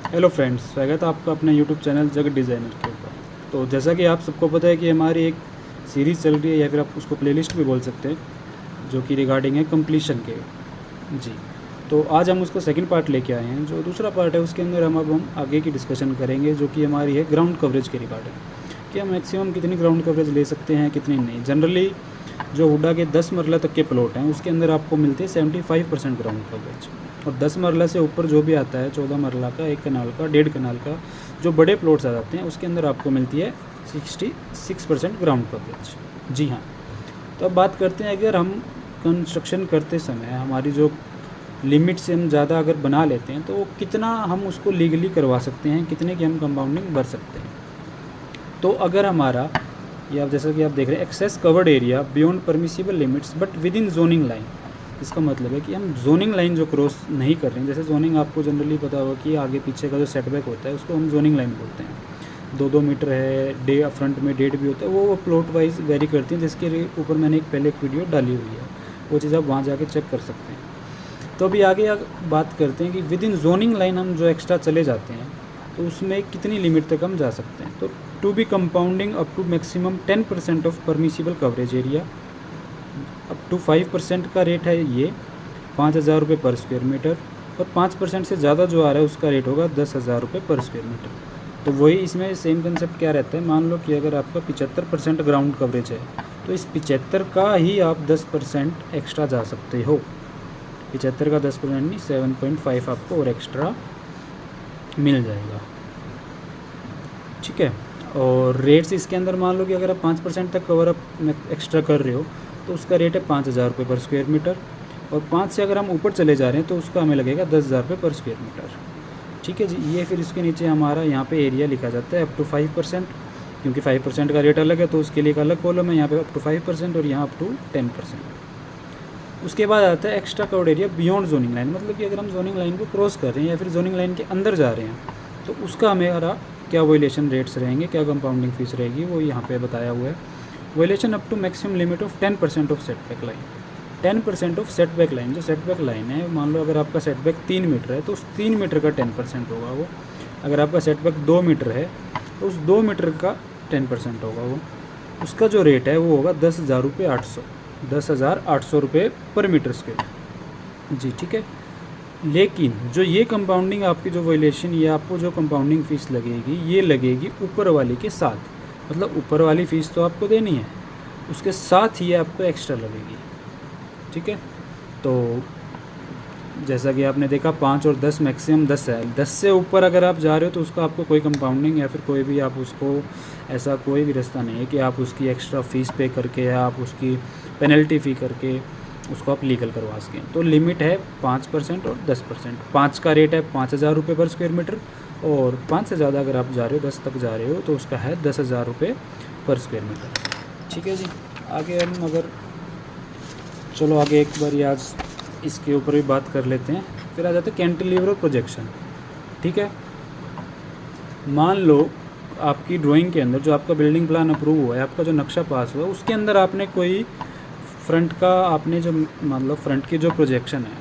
Hello friends, स्वागत है आपका अपने यूट्यूब चैनल जगत डिज़ाइनर के ऊपर। तो जैसा कि आप सबको पता है कि हमारी एक सीरीज़ चल रही है, या फिर आप उसको प्लेलिस्ट भी बोल सकते हैं, जो कि रिगार्डिंग है कंप्लीशन के। जी। तो आज हम उसका सेकंड पार्ट लेके आए हैं। जो दूसरा पार्ट है उसके अंदर हम आगे की डिस्कशन करेंगे, जो कि हमारी है ग्राउंड कवरेज के रिगार्डिंग, कि हम मैक्सिमम कितनी ग्राउंड कवरेज ले सकते हैं, कितनी नहीं। जनरली जो हुडा के 10 मरला तक के प्लॉट हैं उसके अंदर आपको मिलती है 75% ग्राउंड कवरेज। और 10 मरला से ऊपर जो भी आता है, 14 मरला का, 1 कनाल का, 1.5 कनाल का, जो बड़े प्लॉट्स आ जाते हैं उसके अंदर आपको मिलती है 66% ग्राउंड कवरेज। जी हाँ। तो अब बात करते हैं, अगर हम कंस्ट्रक्शन करते समय हमारी जो लिमिट से हम ज़्यादा अगर बना लेते हैं तो कितना हम उसको लीगली करवा सकते हैं, कितने की हम कंपाउंडिंग भर सकते हैं। तो अगर हमारा, या जैसा कि आप देख रहे हैं, excess covered area beyond permissible limits but within zoning line, इसका मतलब है कि हम जोनिंग लाइन जो क्रॉस नहीं कर रहे हैं। जैसे जोनिंग आपको जनरली पता होगा कि आगे पीछे का जो सेटबैक होता है उसको हम जोनिंग लाइन बोलते हैं। 2-2 मीटर है, डे फ्रंट में 1.5 भी होता है, वो प्लॉट वाइज वेरी करती हैं, जिसके ऊपर मैंने पहले एक वीडियो डाली हुई है, वो चीज़ आप वहाँ जाके चेक कर सकते हैं। तो अभी आगे बात करते हैं कि विद इन जोनिंग लाइन हम जो एक्स्ट्रा चले जाते हैं तो उसमें कितनी लिमिट तक हम जा सकते हैं। तो to be compounding up to maximum 10% of permissible coverage area, up to 5% का रेट है ये 5,000 रुपये पर स्क्वायर मीटर, और 5% से ज़्यादा जो आ रहा है उसका रेट होगा 10,000 रुपये पर स्क्वायर मीटर। तो वही इसमें सेम कंसेप्ट क्या रहता है, मान लो कि अगर आपका 75% ग्राउंड कवरेज है तो इस 75 का ही आप 10% एक्स्ट्रा जा सकते हो। 75 का 10% नहीं, 7.5 आपको और एक्स्ट्रा मिल जाएगा। ठीक है। और रेट्स इसके अंदर मान लो कि अगर आप 5% तक कवर अप एक्स्ट्रा कर रहे हो तो उसका रेट है 5,000 रुपये पर स्क्वायर मीटर, और 5 से अगर हम ऊपर चले जा रहे हैं तो उसका हमें लगेगा 10,000 रुपये पर स्क्वायर मीटर। ठीक है जी। ये फिर इसके नीचे हमारा यहाँ पे एरिया लिखा जाता है अप टू 5%, क्योंकि 5% का रेट अलग है तो उसके लिए एक अलग कॉलम है, यहाँ पे अप टू 5% और यहाँ अप टू 10%। उसके बाद आता है extra covered area beyond zoning line, मतलब कि अगर हम जोनिंग लाइन को क्रॉस कर रहे हैं या फिर जोनिंग लाइन के अंदर जा रहे हैं तो उसका हमारा क्या वोलेशन रेट्स रहेंगे, क्या कंपाउंडिंग फीस रहेगी, वो यहाँ पे बताया हुआ है। Violation up to maximum limit of 10% of setback line. 10% of setback line, जो सेटबैक लाइन है, मान लो अगर आपका सेटबैक 3 मीटर है तो उस 3 मीटर का 10% होगा वो। अगर आपका सेटबैक 2 मीटर है तो उस 2 मीटर का 10% होगा वो। उसका जो रेट है वो होगा 10,800 रुपये पर मीटर स्क्वायर। जी ठीक है। लेकिन जो ये कंपाउंडिंग आपकी जो वॉल्यूशन, ये आपको जो कंपाउंडिंग फ़ीस लगेगी ये लगेगी ऊपर वाली के साथ, मतलब ऊपर वाली फ़ीस तो आपको देनी है, उसके साथ ही आपको एक्स्ट्रा लगेगी। ठीक है। तो जैसा कि आपने देखा 5 और 10 मैक्सिमम 10 है, 10 से ऊपर अगर आप जा रहे हो तो उसका आपको कोई कंपाउंडिंग या फिर कोई भी आप उसको, ऐसा कोई भी रास्ता नहीं है कि आप उसकी एक्स्ट्रा फ़ीस पे करके या आप उसकी पेनल्टी फ़ी करके उसको आप लीगल करवा सकें। तो लिमिट है 5% और 10%। 5 का रेट है 5,000 रुपये पर स्क्वायर मीटर, और 5 से ज़्यादा अगर आप जा रहे हो, 10 तक जा रहे हो, तो उसका है 10,000 रुपये पर स्क्वायर मीटर। ठीक है जी। आगे हम अगर चलो आगे एक बार आज इसके ऊपर भी बात कर लेते हैं, फिर आ जाते हैं कैंटिलीवर और प्रोजेक्शन। ठीक है। मान लो आपकी ड्राइंग के अंदर जो आपका बिल्डिंग प्लान अप्रूव हुआ है, आपका जो नक्शा पास हुआ है, उसके अंदर आपने कोई फ्रंट का, आपने जो मतलब फ्रंट की जो प्रोजेक्शन है,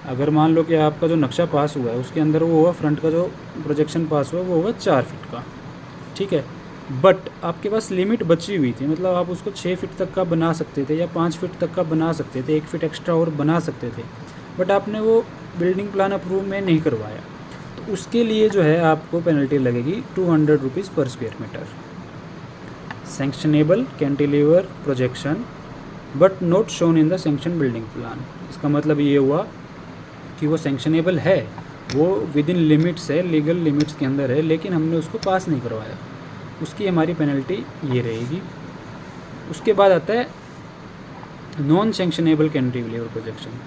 अगर मान लो कि आपका जो नक्शा पास हुआ है उसके अंदर वो हुआ, फ्रंट का जो प्रोजेक्शन पास हुआ वो होगा 4 फीट का। ठीक है। बट आपके पास लिमिट बची हुई थी, मतलब आप उसको 6 फीट तक का बना सकते थे या 5 फीट तक का बना सकते थे, 1 फीट एक्स्ट्रा और बना सकते थे, बट आपने वो बिल्डिंग प्लान अप्रूव में नहीं करवाया, तो उसके लिए जो है आपको पेनल्टी लगेगी 200 rupees per square metre. Sanctionable cantilever projection but not shown in the sanction building plan. इसका मतलब ये हुआ कि वो सैंक्शनेबल है, वो विद इन लिमिट्स है, लीगल लिमिट्स के अंदर है, लेकिन हमने उसको पास नहीं करवाया, उसकी हमारी पेनल्टी ये रहेगी। उसके बाद आता है non sanctionable cantilever projection.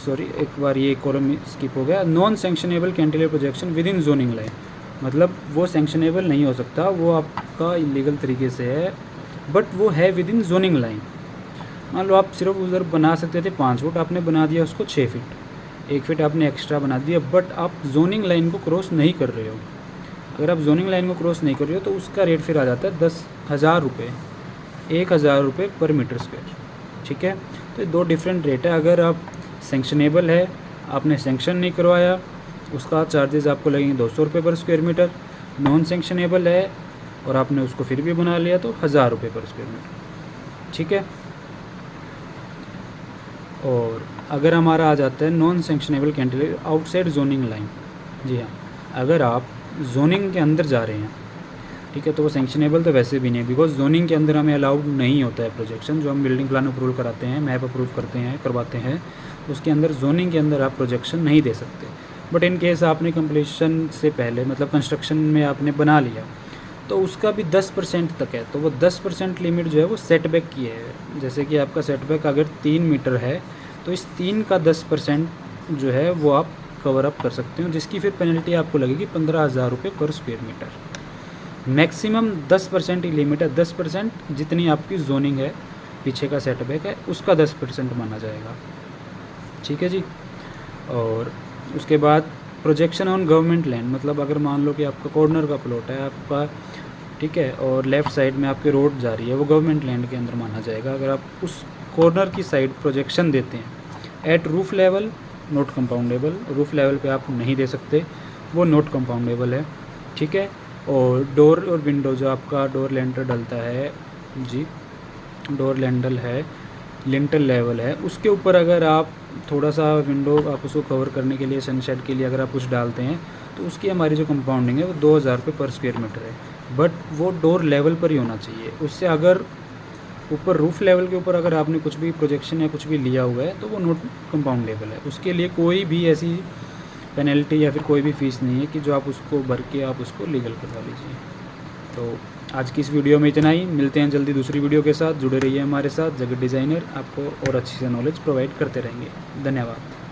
Sorry, एक बार ये कॉलम स्किप हो गया। Non sanctionable cantilever projection within zoning line, मतलब वो सैंक्शनेबल नहीं हो सकता, वो आपका इलीगल तरीके से है, बट वो है विद इन जोनिंग लाइन। मान लो आप सिर्फ उधर बना सकते थे 5 फुट, आपने बना दिया उसको 6 फीट, 1 फीट आपने एक्स्ट्रा बना दिया, बट आप जोनिंग लाइन को क्रॉस नहीं कर रहे हो। अगर आप जोनिंग लाइन को क्रॉस नहीं कर रहे हो तो उसका रेट फिर आ जाता है 10,000 रुपये, 1,000 रुपये पर मीटर स्क्वायर। ठीक है। तो ये 2 डिफरेंट रेट है। अगर आप सैंक्शनेबल है, आपने सैंक्शन नहीं करवाया, उसका चार्जेस आपको लगेंगे 200 रुपये पर स्क्वायर मीटर। नॉन सेंक्शनेबल है और आपने उसको फिर भी बना लिया तो 1000 रुपये पर स्क्वायर मीटर, ठीक है। और अगर हमारा आ जाता है non sanctionable cantilever outside zoning line, जी हाँ, अगर आप जोनिंग के अंदर जा रहे हैं, ठीक है, तो वो सेंक्शनेबल तो वैसे भी नहीं है, बिकॉज जोनिंग के अंदर हमें अलाउड नहीं होता है प्रोजेक्शन। जो हम बिल्डिंग प्लान अप्रूवल कराते हैं, मैप अप्रूव करवाते हैं, उसके अंदर जोनिंग के अंदर आप प्रोजेक्शन नहीं दे सकते। बट इन केस आपने कंप्लीशन से पहले मतलब कंस्ट्रक्शन में आपने बना लिया तो उसका भी 10% तक है, तो वो 10% लिमिट जो है वो सेटबैक की है। जैसे कि आपका सेटबैक अगर 3 मीटर है तो इस 3 का 10% जो है वो आप कवर अप कर सकते हो, जिसकी फिर पेनल्टी आपको लगेगी 15,000 रुपये पर स्क्वायर मीटर। मैक्सिमम 10% ही लिमिट है, 10% जितनी आपकी जोनिंग है, पीछे का सेटबैक है, उसका 10% माना जाएगा, ठीक है जी। और उसके बाद प्रोजेक्शन ऑन गवर्नमेंट लैंड, मतलब अगर मान लो कि आपका कॉर्नर का प्लॉट है आपका, ठीक है, और लेफ़्ट साइड में आपकी रोड जा रही है, वो गवर्नमेंट लैंड के अंदर माना जाएगा। अगर आप उस कॉर्नर की साइड प्रोजेक्शन देते हैं at roof level, not compoundable, roof level पे आप नहीं दे सकते, वो नॉट कंपाउंडेबल है, ठीक है। और डोर और विंडो, जो आपका डोर लेंटर डलता है जी, डोर लेंडल है, लिंटल लेवल है, उसके ऊपर अगर आप थोड़ा सा विंडो आप उसको कवर करने के लिए, सनशेड के लिए अगर आप कुछ डालते हैं तो उसकी हमारी जो कंपाउंडिंग है वो 2000 रुपये पर स्क्वायर मीटर है। बट वो डोर लेवल पर ही होना चाहिए। उससे अगर ऊपर रूफ लेवल के ऊपर अगर आपने कुछ भी प्रोजेक्शन या कुछ भी लिया हुआ है तो वो नॉट कंपाउंडेबल है। उसके लिए कोई भी ऐसी पेनल्टी या फिर कोई भी फ़ीस नहीं है कि जो आप उसको भर के आप उसको लीगल करवा लीजिए। तो आज की इस वीडियो में इतना ही। मिलते हैं जल्दी दूसरी वीडियो के साथ। जुड़े रहिए हमारे साथ। जगत डिज़ाइनर आपको और अच्छी से नॉलेज प्रोवाइड करते रहेंगे। धन्यवाद।